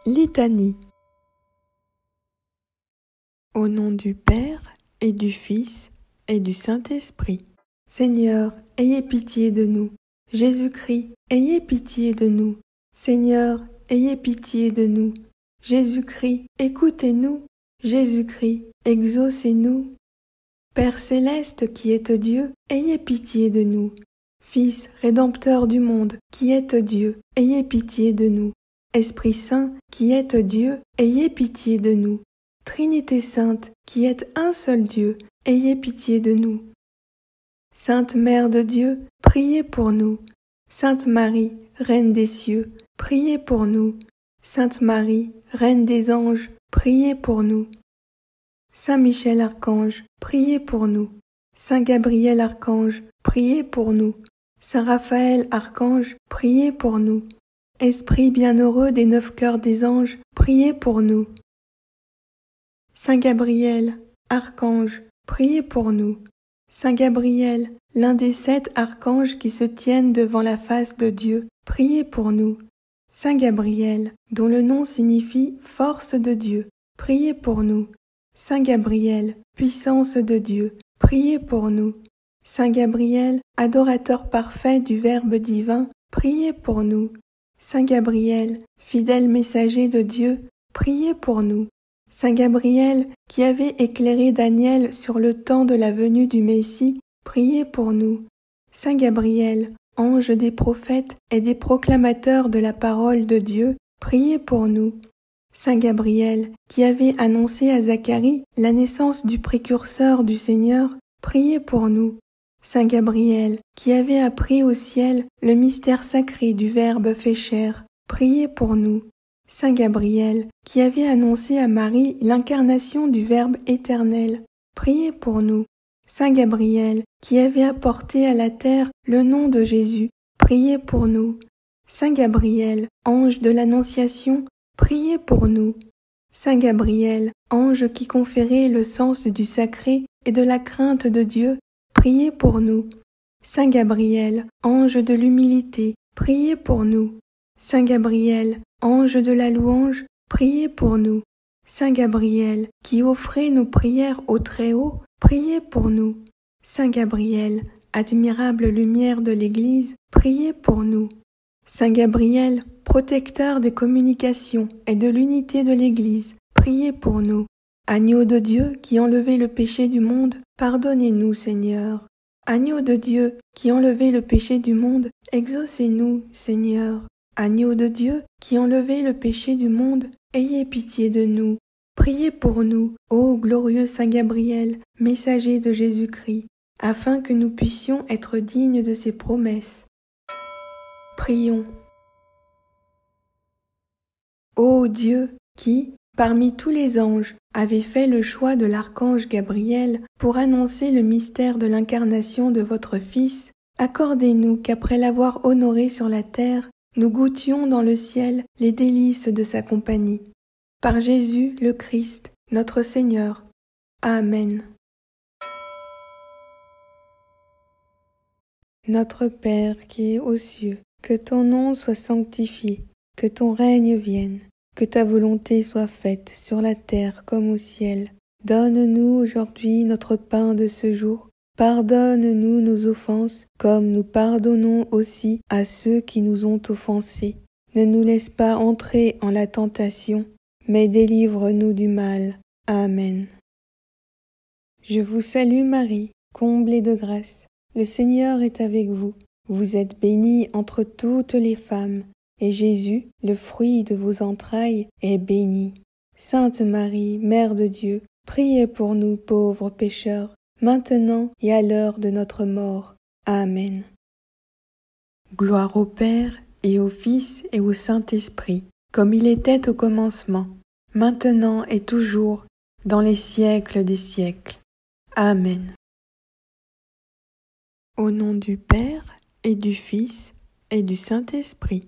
Litanie. Au nom du Père et du Fils et du Saint-Esprit. Seigneur, ayez pitié de nous. Jésus-Christ, ayez pitié de nous. Seigneur, ayez pitié de nous. Jésus-Christ, écoutez-nous. Jésus-Christ, exaucez-nous. Père céleste qui êtes Dieu, ayez pitié de nous. Fils rédempteur du monde qui êtes Dieu, ayez pitié de nous. Esprit Saint qui êtes Dieu, ayez pitié de nous. Trinité sainte qui êtes un seul Dieu, ayez pitié de nous. Sainte Mère de Dieu, priez pour nous. Sainte Marie, Reine des cieux, priez pour nous. Sainte Marie, Reine des anges, priez pour nous. Saint Michel Archange, priez pour nous. Saint Gabriel Archange, priez pour nous. Saint Raphaël Archange, priez pour nous. Esprit bienheureux des 9 cœurs des anges, priez pour nous. Saint Gabriel, Archange, priez pour nous. Saint Gabriel, l'un des 7 archanges qui se tiennent devant la face de Dieu, priez pour nous. Saint Gabriel, dont le nom signifie force de Dieu, priez pour nous. Saint Gabriel, puissance de Dieu, priez pour nous. Saint Gabriel, adorateur parfait du Verbe divin, priez pour nous. Saint Gabriel, fidèle messager de Dieu, priez pour nous. Saint Gabriel, qui avait éclairé Daniel sur le temps de la venue du Messie, priez pour nous. Saint Gabriel, ange des prophètes et des proclamateurs de la parole de Dieu, priez pour nous. Saint Gabriel, qui avait annoncé à Zacharie la naissance du précurseur du Seigneur, priez pour nous. Saint Gabriel, qui avait appris au ciel le mystère sacré du Verbe fait chair, priez pour nous. Saint Gabriel, qui avait annoncé à Marie l'incarnation du Verbe éternel, priez pour nous. Saint Gabriel, qui avait apporté à la terre le nom de Jésus, priez pour nous. Saint Gabriel, ange de l'Annonciation, priez pour nous. Saint Gabriel, ange qui conférait le sens du sacré et de la crainte de Dieu, priez pour nous. Saint Gabriel, ange de l'humilité, priez pour nous. Saint Gabriel, ange de la louange, priez pour nous. Saint Gabriel, qui offrez nos prières au Très-Haut, priez pour nous. Saint Gabriel, admirable lumière de l'Église, priez pour nous. Saint Gabriel, protecteur des communications et de l'unité de l'Église, priez pour nous. Agneau de Dieu qui enlevez le péché du monde, pardonnez-nous, Seigneur. Agneau de Dieu qui enlevez le péché du monde, exaucez-nous, Seigneur. Agneau de Dieu qui enlevez le péché du monde, ayez pitié de nous. Priez pour nous, ô glorieux Saint Gabriel, messager de Jésus-Christ, afin que nous puissions être dignes de ses promesses. Prions. Ô Dieu qui, parmi tous les anges, avez fait le choix de l'archange Gabriel pour annoncer le mystère de l'incarnation de votre Fils, accordez-nous qu'après l'avoir honoré sur la terre, nous goûtions dans le ciel les délices de sa compagnie. Par Jésus le Christ, notre Seigneur. Amen. Notre Père qui es aux cieux, que ton nom soit sanctifié, que ton règne vienne. Que ta volonté soit faite sur la terre comme au ciel. Donne-nous aujourd'hui notre pain de ce jour. Pardonne-nous nos offenses, comme nous pardonnons aussi à ceux qui nous ont offensés. Ne nous laisse pas entrer en la tentation, mais délivre-nous du mal. Amen. Je vous salue Marie, comblée de grâce. Le Seigneur est avec vous. Vous êtes bénie entre toutes les femmes. Et Jésus, le fruit de vos entrailles, est béni. Sainte Marie, Mère de Dieu, priez pour nous pauvres pécheurs, maintenant et à l'heure de notre mort. Amen. Gloire au Père, et au Fils, et au Saint-Esprit, comme il était au commencement, maintenant et toujours, dans les siècles des siècles. Amen. Au nom du Père, et du Fils, et du Saint-Esprit.